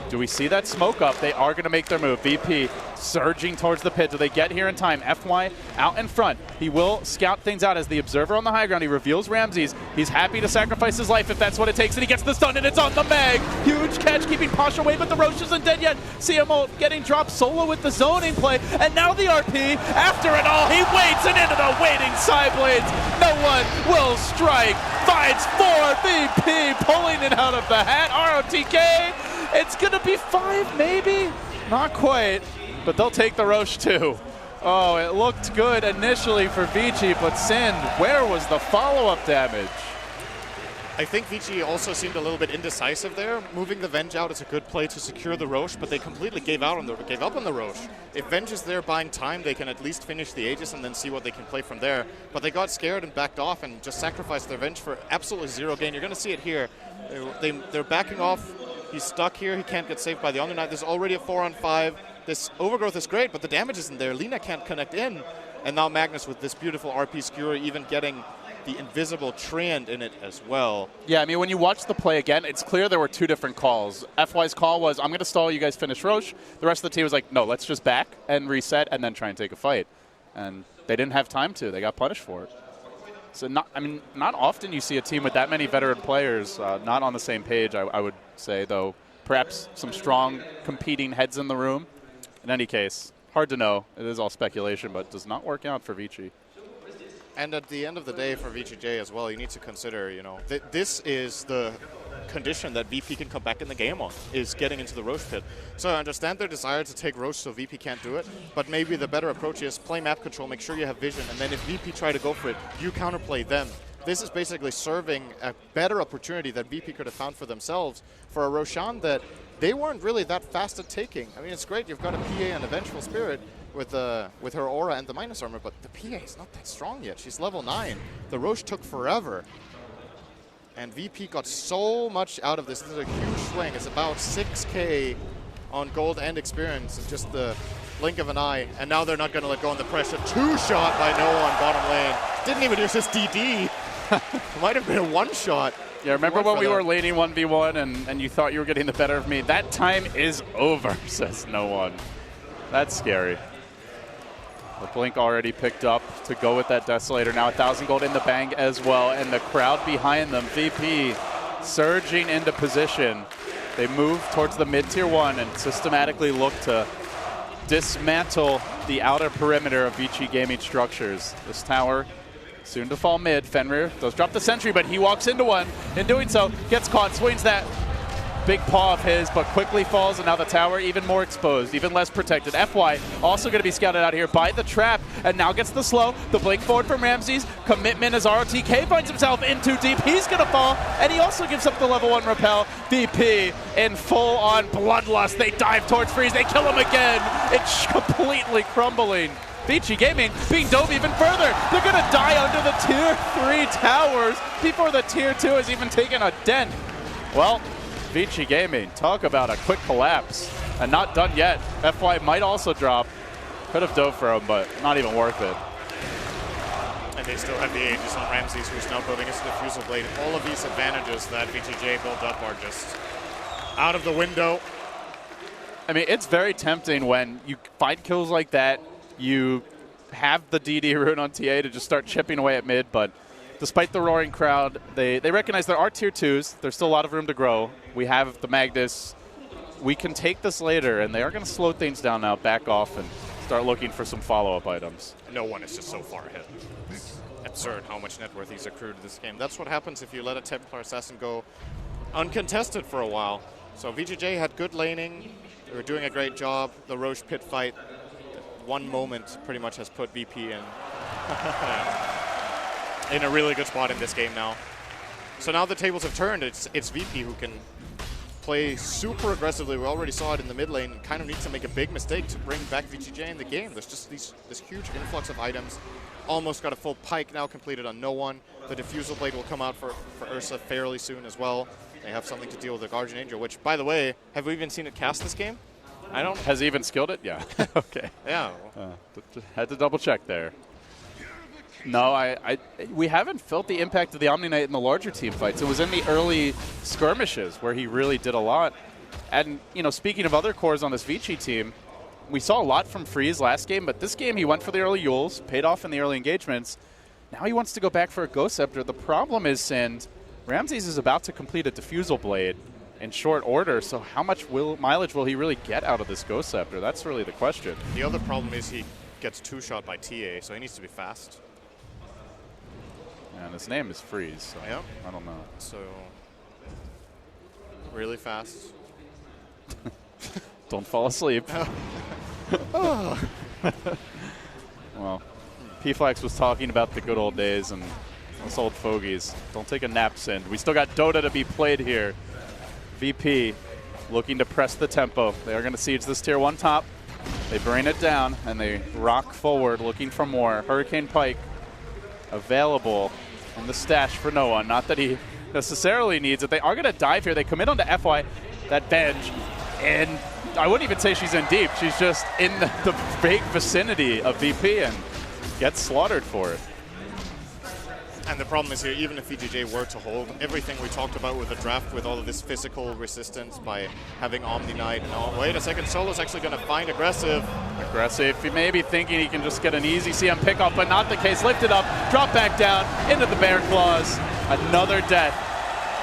S5: Do we see that smoke up? They are going to make their move. VP surging towards the pit. Do they get here in time? FY out in front. He will scout things out as the observer on the high ground. He reveals Ramses. He's happy to sacrifice his life if that's what it takes, and he gets the stun, and it's on the Meg. Huge catch, keeping Pasha away, but the Roche isn't dead yet. CMO getting dropped solo with the zoning play, and now the RP. After it all, he waits, and into the waiting side blades. No one will strike. Fights for VP, pulling it out of the hat. ROTK. It's going to be 5, maybe? Not quite, but they'll take the Roche too. Oh, it looked good initially for Vici, but Sind, where was the follow-up damage?
S6: I think Vici also seemed a little bit indecisive there. Moving the Venge out is a good play to secure the Roche, but they completely gave up on the Roche. If Venge is there buying time, they can at least finish the Aegis and then see what they can play from there. But they got scared and backed off and just sacrificed their Venge for absolutely 0 gain. You're going to see it here. They're backing off. He's stuck here. He can't get saved by the Omni Knight. There's already a 4-on-5. This Overgrowth is great, but the damage isn't there. Lina can't connect in. And now Magnus with this beautiful RP skewer, even getting the invisible treant in it as well.
S5: Yeah, I mean, when you watch the play again, it's clear there were two different calls. FY's call was, I'm going to stall, you guys finish Roche. The rest of the team was like, no, let's just back and reset and then try and take a fight. And they didn't have time to. They got punished for it. So, not often you see a team with that many veteran players not on the same page, I would say, though. Perhaps some strong competing heads in the room. In any case, hard to know. It is all speculation, but does not work out for Vici.
S6: And at the end of the day, for Vici J as well, you need to consider, you know, this is the condition that VP can come back in the game on, is getting into the Roche pit. So I understand their desire to take Roche so VP can't do it, but maybe the better approach is play map control, make sure you have vision, and then if VP try to go for it, you counterplay them. This is basically serving a better opportunity that VP could have found for themselves for a Roshan that they weren't really that fast at taking. I mean, it's great, you've got a PA and a Vengeful Spirit with her aura and the minus armor, but the PA is not that strong yet. She's level 9. The Roche took forever. And VP got so much out of this. This is a huge swing. It's about 6K on gold and experience in just the blink of an eye. And now they're not going to let go on the pressure. 2-shot by No One bottom lane. Didn't even use his DD. Might have been a 1-shot.
S5: Yeah, remember when we were laning 1v1 and you thought you were getting the better of me? That time is over, says No One. That's scary. The blink already picked up to go with that Desolator. Now 1,000 gold in the bang as well, and the crowd behind them. VP surging into position. They move towards the mid-tier 1 and systematically look to dismantle the outer perimeter of Vici Gaming structures. This tower soon to fall mid. Fenrir does drop the sentry, but he walks into one. In doing so, gets caught, swings that big paw of his, but quickly falls, and now the tower even more exposed, even less protected. FY also going to be scouted out here by the trap, and now gets the slow. The blink forward from Ramses. Commitment as ROTK finds himself in too deep. He's going to fall, and he also gives up the level 1 repel. VP in full-on bloodlust. They dive towards Freeze. They kill him again. It's completely crumbling. Vici Gaming being dove even further. They're going to die under the tier 3 towers before the tier 2 has even taken a dent. Well, Vici Gaming, talk about a quick collapse. And not done yet. FY might also drop. Could have dove for him, but not even worth it.
S6: And they still have the Aegis on Ramses, who's now building his Diffusal Blade. All of these advantages that VTJ built up are just out of the window.
S5: I mean, it's very tempting when you find kills like that. You have the DD rune on TA to just start chipping away at mid, but despite the roaring crowd, they recognize there are tier 2s. There's still a lot of room to grow. We have the Magnus. We can take this later, and they are going to slow things down now, back off, and start looking for some follow-up items.
S6: No One is just so far ahead. It's absurd how much net worth he's accrued to this game. That's what happens if you let a Templar Assassin go uncontested for a while. So VGJ had good laning. They were doing a great job. The Roche pit fight, one moment pretty much has put VP in a really good spot in this game now. So now the tables have turned. It's VP who can play super aggressively. We already saw it in the mid lane. Kind of needs to make a big mistake to bring back VGJ in the game. There's just this huge influx of items. Almost got a full pike now completed on No One. The Diffusal Blade will come out for Ursa fairly soon as well. They have something to deal with the Guardian Angel, which, by the way, have we even seen it cast this game? I don't.
S5: Has he even skilled it? Yeah. Okay.
S6: Yeah.
S5: Had to double check there. No, we haven't felt the impact of the Omni Knight in the larger team fights. It was in the early skirmishes where he really did a lot. And, you know, speaking of other cores on this Vici team, we saw a lot from Freeze last game, but this game he went for the early Yules, paid off in the early engagements. Now he wants to go back for a Ghost Scepter. The problem is, Sind, Ramses is about to complete a Diffusal Blade in short order, so how much mileage will he really get out of this Ghost Scepter? That's really the question.
S6: The other problem is he gets 2-shot by TA, so he needs to be fast.
S5: And his name is Freeze, so
S6: yeah.
S5: I don't know.
S6: So, really fast.
S5: Don't fall asleep. Well, P-Flax was talking about the good old days and us old fogies. Don't take a nap, Sind. We still got Dota to be played here. VP looking to press the tempo. They are going to siege this tier 1 top. They bring it down, and they rock forward looking for more. Hurricane Pike available in the stash for No One. Not that he necessarily needs it. They are going to dive here. They commit onto FY, that Venge, and I wouldn't even say she's in deep. She's just in the big vicinity of VP and gets slaughtered for it.
S6: And the problem is here, even if VGJ were to hold, everything we talked about with the draft, with all of this physical resistance by having Omni Knight and all. Wait a second, Solo's actually going to find aggressive.
S5: Aggressive. He may be thinking he can just get an easy CM pickoff, but not the case. Lifted up, drop back down, into the bear claws. Another death.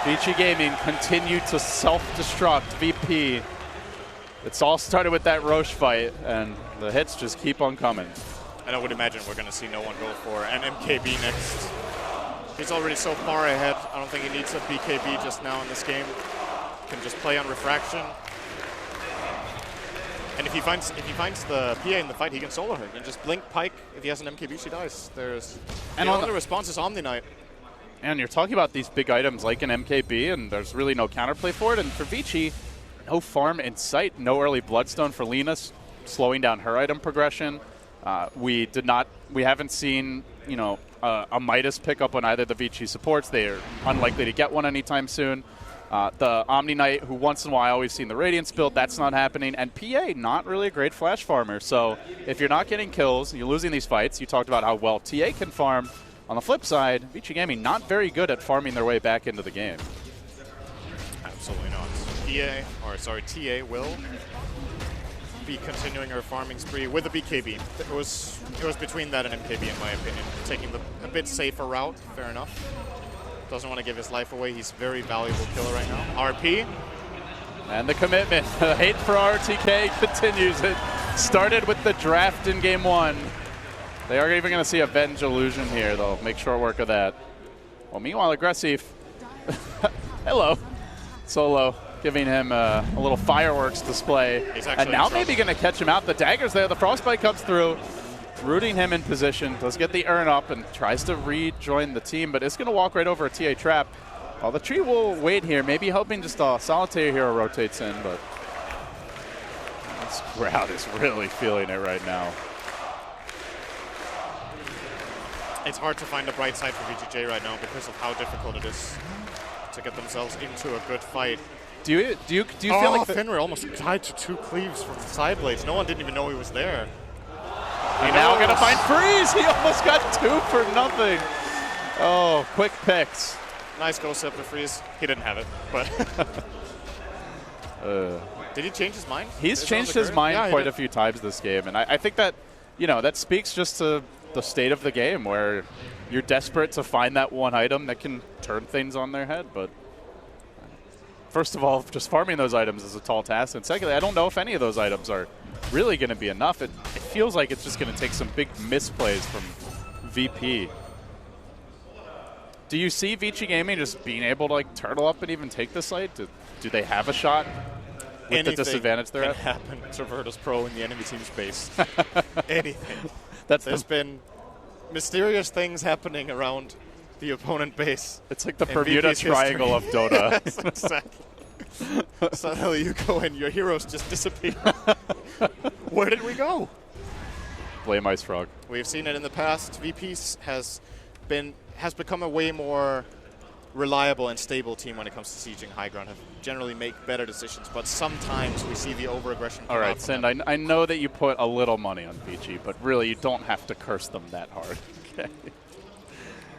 S5: Vici Gaming continued to self-destruct VP. It's all started with that Roche fight, and the hits just keep on coming.
S6: And I would imagine we're going to see no one go for an MKB next. He's already so far ahead. I don't think he needs a BKB just now in this game. Can just play on refraction. And if he finds the PA in the fight, he can solo her. He can just blink Pike. If he has an MKB, she dies. There's and the only response is Omni Knight.
S5: And you're talking about these big items like an MKB, and there's really no counterplay for it. And for Vici, no farm in sight, no early Bloodstone for Lina, slowing down her item progression. We haven't seen, you know, a Midas pickup on either the Vici supports. They are unlikely to get one anytime soon. The Omni Knight, who once in a while we've seen the Radiance build, that's not happening. And PA, not really a great flash farmer. So if you're not getting kills, you're losing these fights. You talked about how well TA can farm. On the flip side, Vici Gaming not very good at farming their way back into the game.
S6: Absolutely not. TA will be continuing her farming spree with a BKB. It was between that and MKB in my opinion. Taking a bit safer route, fair enough. Doesn't want to give his life away. He's a very valuable killer right now. RP.
S5: And the commitment. The hate for RTK continues. It started with the draft in game 1. They are even going to see a Venge illusion here. They'll make short work of that. Well, meanwhile, Aggressive. Hello. Solo. Giving him a little fireworks display. And now maybe going to catch him out. The dagger's there. The Frostbite comes through. Rooting him in position. Does get the urn up and tries to rejoin the team, but it's going to walk right over a TA trap. Well, the tree will wait here. Maybe hoping just a solitary hero rotates in, but this crowd is really feeling it right now.
S6: It's hard to find a bright side for VGJ right now because of how difficult it is to get themselves into a good fight.
S5: Do you feel like
S6: Fenrir almost died to 2 cleaves from the side blades. No one didn't even know he was there.
S5: And now going to find Freeze. He almost got 2 for nothing. Oh, quick picks.
S6: Nice go step to Freeze. He didn't have it, but did he change his mind?
S5: He's changed his mind quite a few times this game, and I think that, you know, that speaks just to the state of the game where you're desperate to find that one item that can turn things on their head. But first of all, just farming those items is a tall task, and secondly, I don't know if any of those items are really going to be enough. It feels like it's just going to take some big misplays from VP. Do you see Vici Gaming just being able to like turtle up and even take the site? Do they have a shot with
S6: Anything
S5: the disadvantage they're at?
S6: can happen to Virtus Pro in the enemy team space. Anything. There's been mysterious things happening around the opponent base.
S5: It's like the Bermuda Triangle of Dota.
S6: Yes, exactly. Suddenly you go and your heroes just disappear. Where did we go?
S5: Blame Ice Frog.
S6: We've seen it in the past. VP has become a way more reliable and stable team when it comes to sieging high ground, have generally make better decisions, but sometimes we see the over-aggression.
S5: All right, Sind, I know that you put a little money on Vici, but really you don't have to curse them that hard. Okay.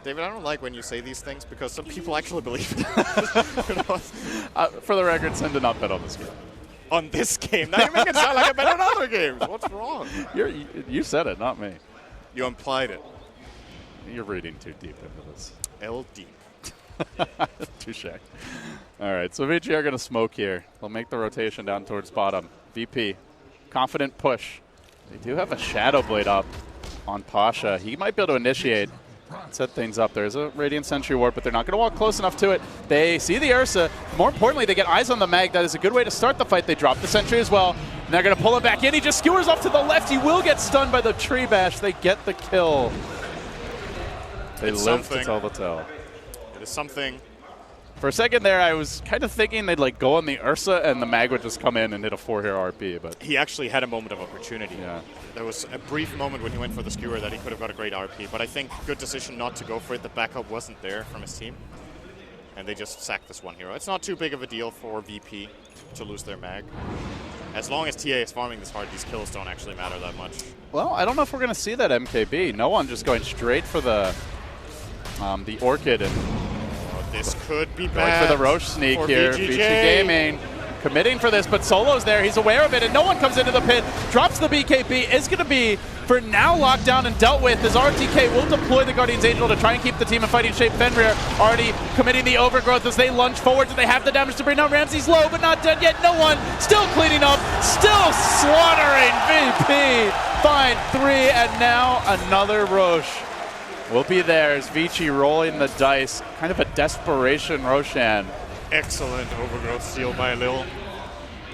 S6: David, I don't like when you say these things because some people actually believe it.
S5: For the record, Sind did not bet on this game.
S6: On this game? Now you make it sound like I bet on other games. What's wrong?
S5: You said it, not me.
S6: You implied it.
S5: You're reading too deep into this.
S6: LD.
S5: Touche. All right, so Vici are going to smoke here. They'll make the rotation down towards bottom. VP, confident push. They do have a Shadow Blade up on Pasha. He might be able to initiate, set things up. There's a Radiant Sentry Ward, but they're not going to walk close enough to it. They see the Ursa. More importantly, they get eyes on the Mag. That is a good way to start the fight. They drop the Sentry as well. And they're going to pull him back in. He just skewers off to the left. He will get stunned by the Tree Bash. They get the kill. They live to tell the tale.
S6: It is something.
S5: For a second there, I was kind of thinking they'd like go on the Ursa and the Mag would just come in and hit a 4-hero RP, but
S6: he actually had a moment of opportunity.
S5: Yeah.
S6: There was a brief moment when he went for the skewer that he could have got a great RP, but I think good decision not to go for it. The backup wasn't there from his team, and they just sacked this one hero. It's not too big of a deal for VP to lose their Mag. As long as TA is farming this hard, these kills don't actually matter that much.
S5: Well, I don't know if we're going to see that MKB. No one just going straight for the the Orchid and
S6: this could be
S5: going
S6: bad
S5: for the Roche sneak
S6: for
S5: here.
S6: Vici
S5: Vici Gaming committing for this, but Solo's there. He's aware of it, and no one comes into the pit. Drops the BKB. Is going to be, for now, locked down and dealt with, as RTK will deploy the Guardian's Angel to try and keep the team in fighting shape. Fenrir already committing the overgrowth as they lunge forward. Do they have the damage to bring down? Ramsey's low, but not dead yet. No one. Still cleaning up. Still slaughtering VP. Find 3, and now another Roche will be there as Vici rolling the dice. Kind of a desperation Roshan.
S6: Excellent overgrowth steal by Lil.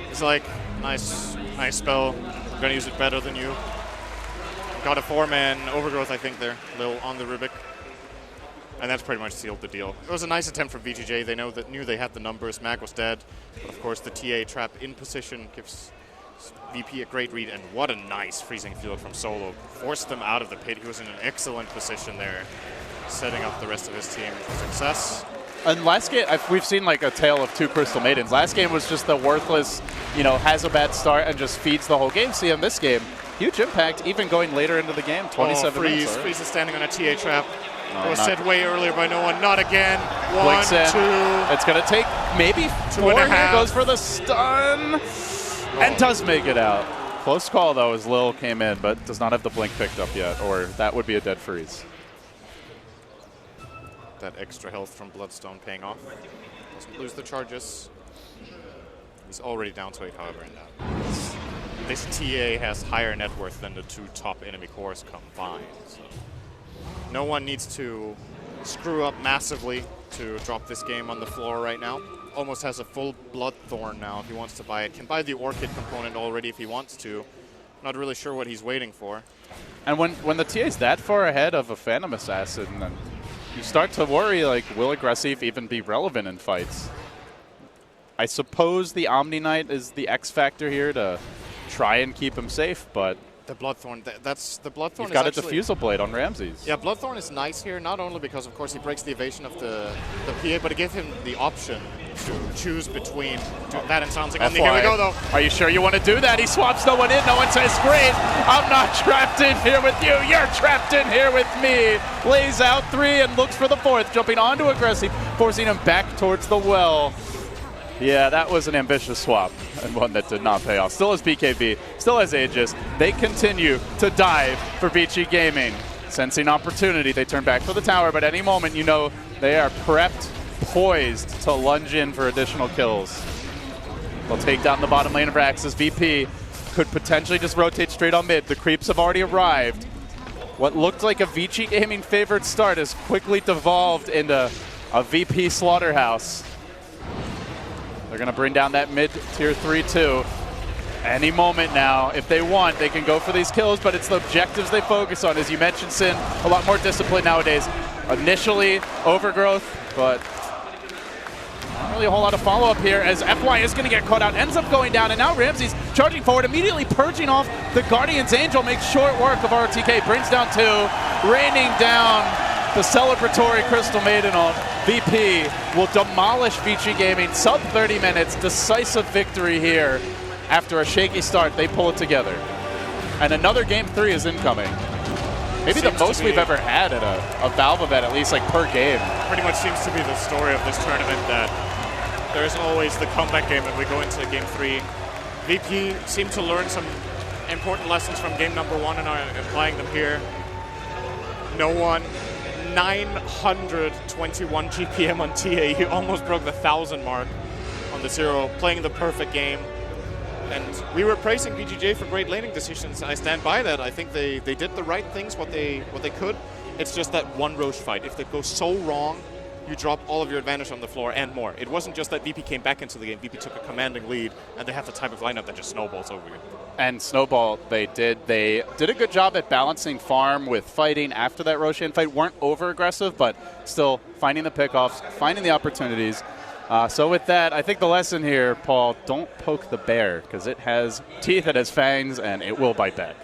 S6: He's like, nice spell. I'm gonna use it better than you. Got a 4-man overgrowth, I think, there, Lil, on the Rubik. And that's pretty much sealed the deal. It was a nice attempt from VGJ. They knew they had the numbers. Mag was dead. But of course, the TA trap in position gives VP a great read. And what a nice freezing field from Solo. Forced them out of the pit. He was in an excellent position there, setting up the rest of his team for success.
S5: And last game, we've seen like a tale of 2 Crystal Maidens. Last game was just the worthless, has a bad start and just feeds the whole game. See, in this game, huge impact, even going later into the game, 27 minutes.
S6: Freeze is standing on a TA trap.
S5: No,
S6: it was said way earlier by no one. Not again. 1, 2.
S5: It's going to take maybe 4 here. Goes for the stun. And does make it out. Close call, though, as Lil came in, but does not have the blink picked up yet, or that would be a dead freeze.
S6: That extra health from Bloodstone paying off. Doesn't lose the charges. He's already down to 8, however, in that. This TA has higher net worth than the 2 top enemy cores combined. So no one needs to screw up massively to drop this game on the floor right now. Almost has a full Bloodthorn now if he wants to buy it. Can buy the Orchid component already if he wants to. Not really sure what he's waiting for.
S5: And when the TA is that far ahead of a Phantom Assassin, then you start to worry, like, will Aggressive even be relevant in fights? I suppose the Omni Knight is the X factor here to try and keep him safe, but
S6: the Bloodthorn, that's the Bloodthorn.
S5: You've got a Diffusal Blade on Ramses.
S6: Yeah, Bloodthorn is nice here, not only because, of course, he breaks the evasion of the PA, but it gives him the option to choose between that and Soundsing. Here we go, though.
S5: Are you sure you want to do that? He swaps no one in. No one says, great, I'm not trapped in here with you. You're trapped in here with me. Lays out 3 and looks for the 4th, jumping onto Aggressive, forcing him back towards the well. Yeah, that was an ambitious swap, and one that did not pay off. Still has BKB, still has Aegis. They continue to dive for Vici Gaming. Sensing opportunity, they turn back for the tower, but any moment, they are prepped, poised to lunge in for additional kills. They'll take down the bottom lane of Raxus. VP could potentially just rotate straight on mid. The creeps have already arrived. What looked like a Vici Gaming favored start has quickly devolved into a VP slaughterhouse. They're going to bring down that mid-tier 3 too. Any moment now, if they want, they can go for these kills, but it's the objectives they focus on. As you mentioned, Sin, a lot more discipline nowadays. Initially, overgrowth, but not really a whole lot of follow-up here as FY is going to get caught out, ends up going down, and now Ramsey's charging forward, immediately purging off the Guardian's Angel, makes short work of RTK, brings down 2, raining down the celebratory Crystal Maiden on VP will demolish Vici Gaming. Sub 30 minutes, decisive victory here. After a shaky start, they pull it together. And another Game 3 is incoming. Maybe the most we've ever had at a Valve event, at least like per game.
S6: Pretty much seems to be the story of this tournament, that there's always the comeback game when we go into Game 3. VP seemed to learn some important lessons from game number 1 and are applying them here. No one. 921 GPM on TA. He almost broke the 1,000 mark on the 0, playing the perfect game. And we were praising VGJ for great laning decisions. I stand by that. I think they did the right things, what they could. It's just that one Roche fight. If they go so wrong, you drop all of your advantage on the floor and more. It wasn't just that VP came back into the game. VP took a commanding lead, and they have the type of lineup that just snowballs over you.
S5: And Snowball, they did a good job at balancing farm with fighting after that Roshan fight. Weren't over-aggressive, but still finding the pickoffs, finding the opportunities. So with that, I think the lesson here, Paul, don't poke the bear, because it has teeth, it has fangs, and it will bite back.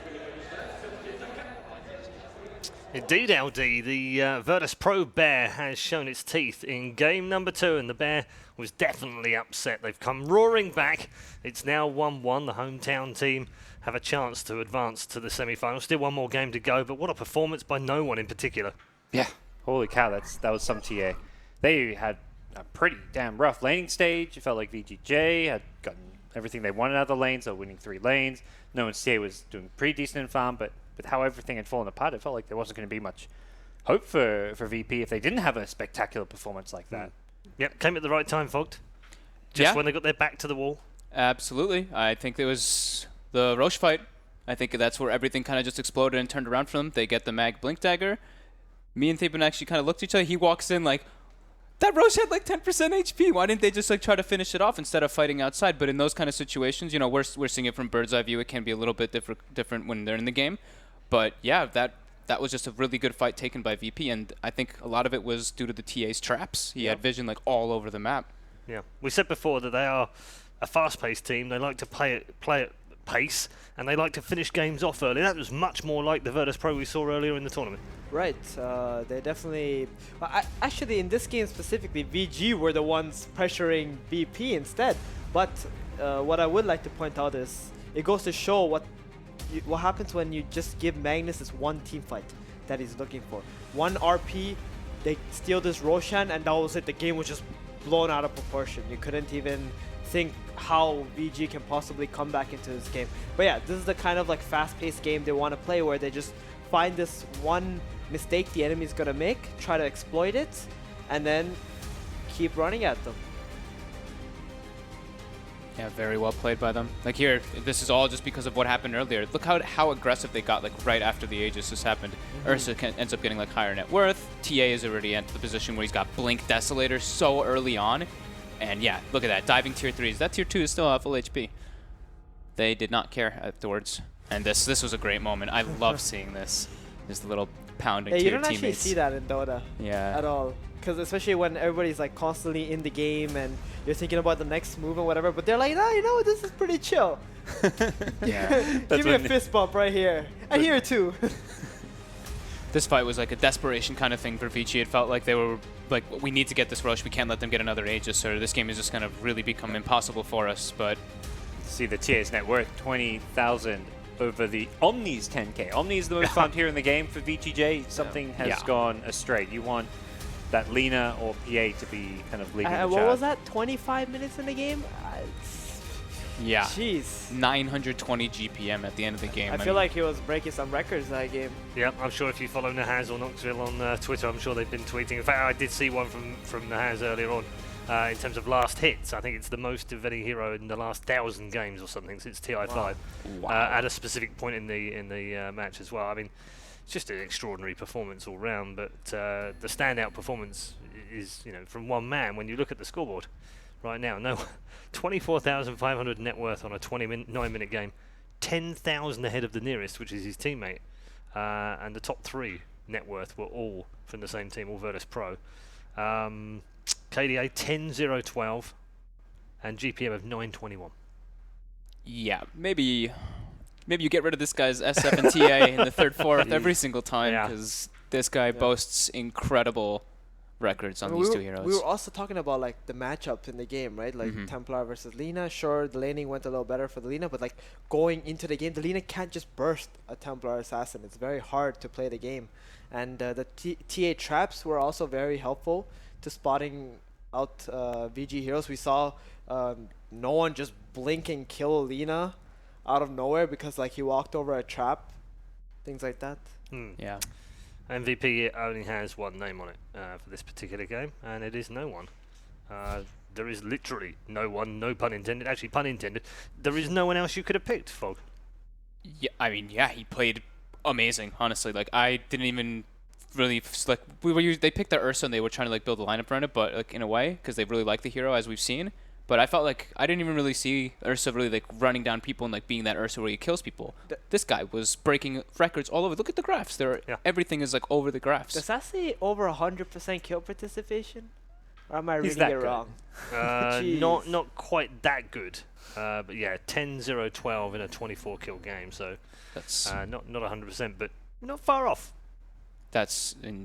S4: Indeed, LD, the Virtus Pro bear has shown its teeth in game number 2, and the bear was definitely upset. They've come roaring back. It's now 1-1. The hometown team have a chance to advance to the semi-final. Still one more game to go, but what a performance by no one in particular.
S2: Yeah.
S3: Holy cow, that was some TA. They had a pretty damn rough laning stage. It felt like VGJ had gotten everything they wanted out of the lanes. They were winning 3 lanes. No one's TA was doing pretty decent in farm, but with how everything had fallen apart, it felt like there wasn't going to be much hope for VP if they didn't have a spectacular performance like that.
S4: Yep, came at the right time, Fogged. Just when they got their back to the wall.
S2: Absolutely. I think it was the Roche fight. I think that's where everything kind of just exploded and turned around for them. They get the Mag Blink Dagger. Me and Theben actually kind of looked at each other. He walks in like, that Roche had like 10% HP. Why didn't they just like try to finish it off instead of fighting outside? But in those kind of situations, you know, we're seeing it from bird's eye view. It can be a little bit different when they're in the game. But yeah, that was just a really good fight taken by VP, and I think a lot of it was due to the TA's traps. He had vision like all over the map.
S4: Yeah, we said before that they are a fast-paced team. They like to play at pace, and they like to finish games off early. That was much more like the Virtus Pro we saw earlier in the tournament.
S1: Right, they definitely... actually, in this game specifically, VG were the ones pressuring VP instead. But what I would like to point out is, it goes to show what happens when you just give Magnus this one team fight that he's looking for. One RP, they steal this Roshan, and that was it. The game was just blown out of proportion. You couldn't even think how VG can possibly come back into this game. But yeah, this is the kind of like fast-paced game they want to play, where they just find this one mistake the enemy's gonna make, try to exploit it, and then keep running at them.
S2: Yeah, very well played by them. Like here, this is all just because of what happened earlier. Look how aggressive they got like right after the Aegis has happened. Ursa ends up getting like higher net worth. TA is already at the position where he's got Blink Desolator so early on. And yeah, look at that, diving tier 3s. That tier 2 is still at full HP. They did not care afterwards. And this was a great moment. I love seeing this. Just a little pounding to
S1: you
S2: your
S1: don't
S2: teammates.
S1: actually see that in Dota at all. Because especially when everybody's like constantly in the game and you're thinking about the next move and whatever, but they're like, no, you know what, this is pretty chill.
S2: Yeah.
S1: Give me a fist bump right here. And here too.
S2: This fight was like a desperation kind of thing for Vici. It felt like they were like, we need to get this Roche. We can't let them get another Aegis, or this game is just going to really become impossible for us. But
S3: see the TA's net worth, 20,000 over the Omni's 10k. Omni is the most farmed here in the game for VGJ. Something has gone astray. You want that Lina or PA to be kind of leading the
S1: what
S3: charge.
S1: was that? 25 minutes in the game?
S2: yeah.
S1: Jeez.
S2: 920 GPM at the end of the game.
S1: I feel like he was breaking some records that game.
S4: Yeah, I'm sure if you follow Nahaz or Knoxville on Twitter, I'm sure they've been tweeting. In fact, I did see one from Nahaz earlier on in terms of last hits. I think it's the most of any hero in the last 1,000 games or something since TI5 at a specific point in the match as well. I mean, it's just an extraordinary performance all round, but the standout performance is, you know, from one man. When you look at the scoreboard right now, 24,500 net worth on a 9-minute game, 10,000 ahead of the nearest, which is his teammate, and the top 3 net worth were all from the same team, all Virtus Pro. KDA 10-0-12 and GPM of 921.
S2: Yeah, maybe you get rid of this guy's SF and TA in the third, fourth every single time, because this guy boasts incredible records on these two heroes.
S1: We were also talking about like the matchups in the game, right? Like Templar versus Lina. Sure, the laning went a little better for the Lina, but like going into the game, the Lina can't just burst a Templar assassin. It's very hard to play the game, and the TA traps were also very helpful to spotting out VG heroes. We saw no one just blink and kill Lina out of nowhere because like he walked over a trap, things like that.
S4: Yeah. MVP only has one name on it for this particular game, and it is no one. There is literally no one, no pun intended. Actually, pun intended. There is no one else you could have picked, Fog.
S2: Yeah, I mean, yeah, he played amazing, honestly. Like, I didn't even really, like, they picked their Ursa and they were trying to, like, build a lineup around it, but, like, in a way, because they really like the hero, as we've seen. But I felt like I didn't even really see Ursa really like running down people and like being that Ursa where he kills people. This guy was breaking records all over. Look at the graphs. Everything is like over the graphs.
S1: Does that say over 100% kill participation? Or am I reading it wrong?
S4: Not quite that good. But yeah, 10-0-12 in a 24 kill game. So that's not 100%, but not far off.
S2: That's in